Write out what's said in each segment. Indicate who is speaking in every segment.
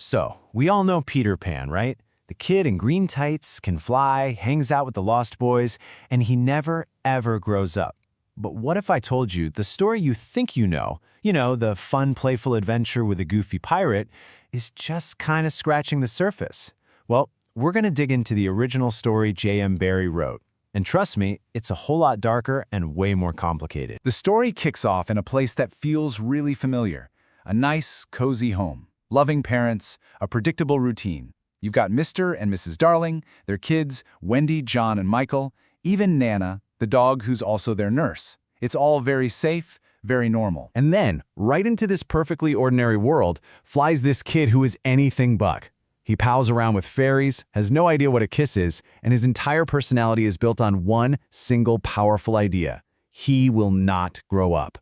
Speaker 1: So, we all know Peter Pan, right? The kid in green tights, can fly, hangs out with the Lost Boys, and he never, ever grows up. But what if I told you the story you think you know, the fun, playful adventure with a goofy pirate, is just kind of scratching the surface? Well, we're going to dig into the original story J.M. Barrie wrote. And trust me, it's a whole lot darker and way more complicated.
Speaker 2: The story kicks off in a place that feels really familiar. A nice, cozy home. Loving parents, a predictable routine. You've got Mr. and Mrs. Darling, their kids, Wendy, John, and Michael, even Nana, the dog who's also their nurse. It's all very safe, very normal.
Speaker 1: And then, right into this perfectly ordinary world, flies this kid who is anything but. He pals around with fairies, has no idea what a kiss is, and his entire personality is built on one single powerful idea. He will not grow up.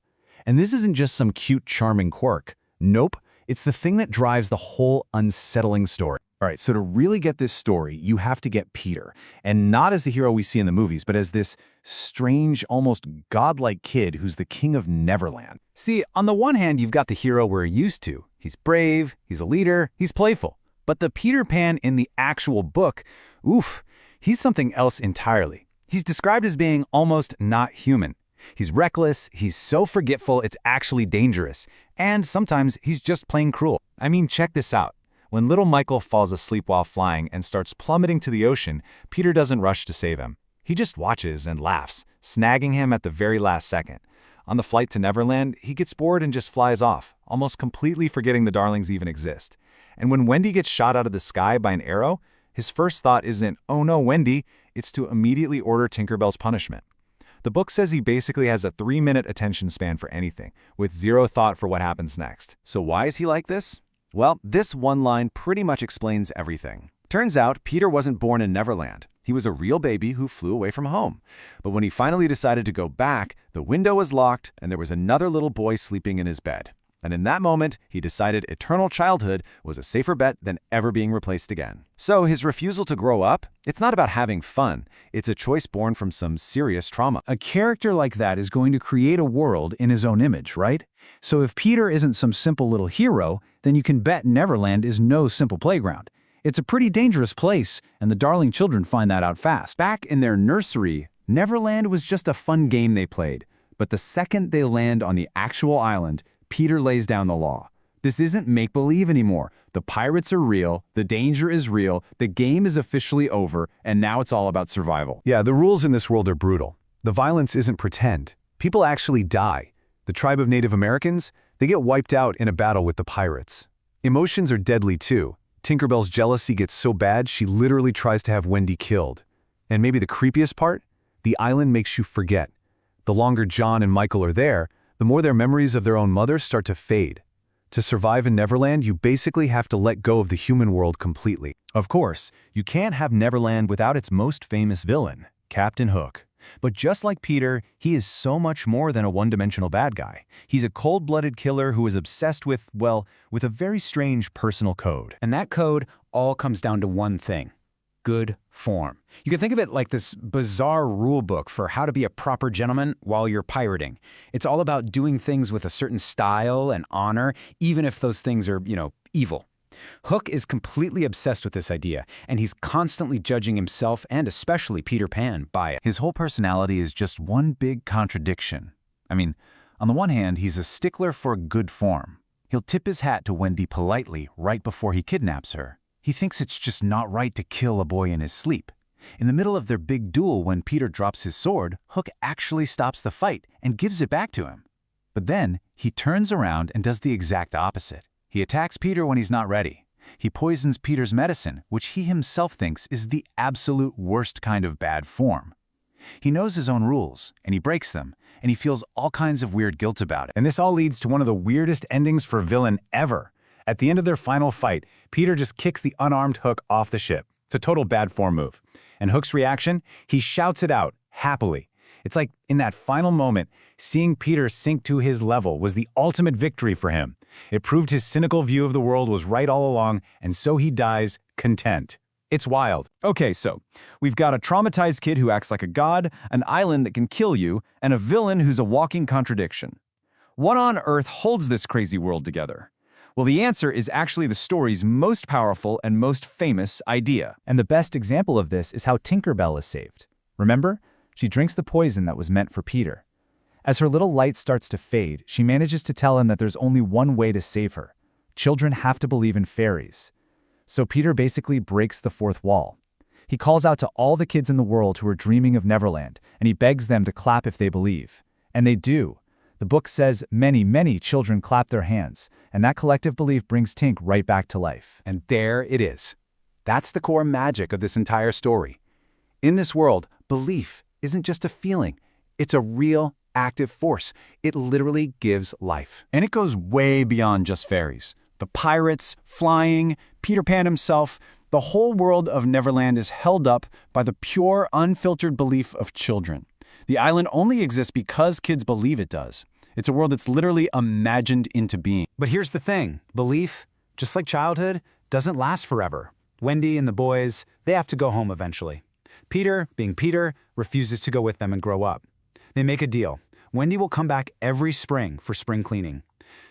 Speaker 1: And this isn't just some cute, charming quirk. Nope, it's the thing that drives the whole unsettling story. All right, so to really get this story, you have to get Peter, and not as the hero we see in the movies, but as this strange, almost godlike kid who's the king of Neverland. See, on the one hand, you've got the hero we're used to. He's brave, he's a leader, he's playful. But the Peter Pan in the actual book, oof, he's something else entirely. He's described as being almost not human. He's reckless, he's so forgetful it's actually dangerous, and sometimes he's just plain cruel. I mean, check this out. When little Michael falls asleep while flying and starts plummeting to the ocean, Peter doesn't rush to save him. He just watches and laughs, snagging him at the very last second. On the flight to Neverland, he gets bored and just flies off, almost completely forgetting the Darlings even exist. And when Wendy gets shot out of the sky by an arrow, his first thought isn't, "Oh no, Wendy," it's to immediately order Tinkerbell's punishment. The book says he basically has a 3-minute attention span for anything, with zero thought for what happens next. So why is he like this? Well, this one line pretty much explains everything. Turns out, Peter wasn't born in Neverland. He was a real baby who flew away from home. But when he finally decided to go back, the window was locked and there was another little boy sleeping in his bed. And in that moment, he decided eternal childhood was a safer bet than ever being replaced again. So his refusal to grow up, it's not about having fun. It's a choice born from some serious trauma.
Speaker 3: A character like that is going to create a world in his own image, right? So if Peter isn't some simple little hero, then you can bet Neverland is no simple playground. It's a pretty dangerous place, and the Darling children find that out fast.
Speaker 2: Back in their nursery, Neverland was just a fun game they played. But the second they land on the actual island, Peter lays down the law. This isn't make-believe anymore. The pirates are real, the danger is real, the game is officially over, and now it's all about survival.
Speaker 4: Yeah, the rules in this world are brutal. The violence isn't pretend. People actually die. The tribe of Native Americans, they get wiped out in a battle with the pirates. Emotions are deadly too. Tinkerbell's jealousy gets so bad she literally tries to have Wendy killed. And maybe the creepiest part? The island makes you forget. The longer John and Michael are there, the more their memories of their own mother start to fade. To survive in Neverland, you basically have to let go of the human world completely.
Speaker 1: Of course, you can't have Neverland without its most famous villain, Captain Hook. But just like Peter, he is so much more than a one-dimensional bad guy. He's a cold-blooded killer who is obsessed with, well, with a very strange personal code.
Speaker 3: And that code all comes down to one thing: good form. You can think of it like this bizarre rule book for how to be a proper gentleman while you're pirating. It's all about doing things with a certain style and honor, even if those things are, evil. Hook is completely obsessed with this idea, and he's constantly judging himself and especially Peter Pan by it.
Speaker 2: His whole personality is just one big contradiction. I mean, on the one hand, he's a stickler for good form. He'll tip his hat to Wendy politely right before he kidnaps her. He thinks it's just not right to kill a boy in his sleep. In the middle of their big duel, when Peter drops his sword, Hook actually stops the fight and gives it back to him. But then, he turns around and does the exact opposite. He attacks Peter when he's not ready. He poisons Peter's medicine, which he himself thinks is the absolute worst kind of bad form. He knows his own rules, and he breaks them, and he feels all kinds of weird guilt about it.
Speaker 3: And this all leads to one of the weirdest endings for a villain ever. At the end of their final fight, Peter just kicks the unarmed Hook off the ship. It's a total bad form move. And Hook's reaction? He shouts it out, happily. It's like, in that final moment, seeing Peter sink to his level was the ultimate victory for him. It proved his cynical view of the world was right all along, and so he dies content. It's wild.
Speaker 1: Okay, so we've got a traumatized kid who acts like a god, an island that can kill you, and a villain who's a walking contradiction. What on earth holds this crazy world together?
Speaker 5: Well, the answer is actually the story's most powerful and most famous idea.
Speaker 2: And the best example of this is how Tinkerbell is saved. Remember? She drinks the poison that was meant for Peter. As her little light starts to fade, she manages to tell him that there's only one way to save her. Children have to believe in fairies. So Peter basically breaks the fourth wall. He calls out to all the kids in the world who are dreaming of Neverland, and he begs them to clap if they believe. And they do. The book says many, many children clap their hands, and that collective belief brings Tink right back to life.
Speaker 3: And there it is. That's the core magic of this entire story. In this world, belief isn't just a feeling. It's a real, active force. It literally gives life.
Speaker 5: And it goes way beyond just fairies. The pirates, flying, Peter Pan himself, the whole world of Neverland is held up by the pure, unfiltered belief of children. The island only exists because kids believe it does. It's a world that's literally imagined into being.
Speaker 3: But here's the thing. Belief, just like childhood, doesn't last forever. Wendy and the boys, they have to go home eventually. Peter, being Peter, refuses to go with them and grow up. They make a deal. Wendy will come back every spring for spring cleaning.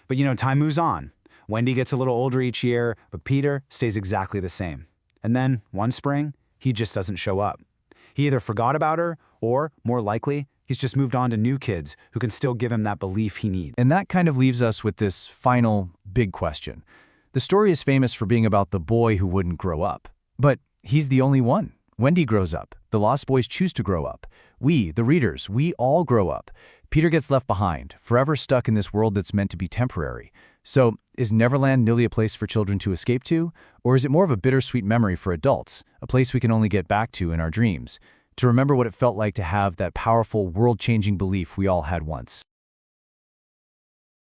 Speaker 3: But time moves on. Wendy gets a little older each year, but Peter stays exactly the same. And then, one spring, he just doesn't show up. He either forgot about her, or, more likely, he's just moved on to new kids who can still give him that belief he needs.
Speaker 5: And that kind of leaves us with this final, big question. The story is famous for being about the boy who wouldn't grow up. But he's the only one. Wendy grows up. The Lost Boys choose to grow up. We, the readers, we all grow up. Peter gets left behind, forever stuck in this world that's meant to be temporary. So, is Neverland merely a place for children to escape to? Or is it more of a bittersweet memory for adults, a place we can only get back to in our dreams, to remember what it felt like to have that powerful, world-changing belief we all had once?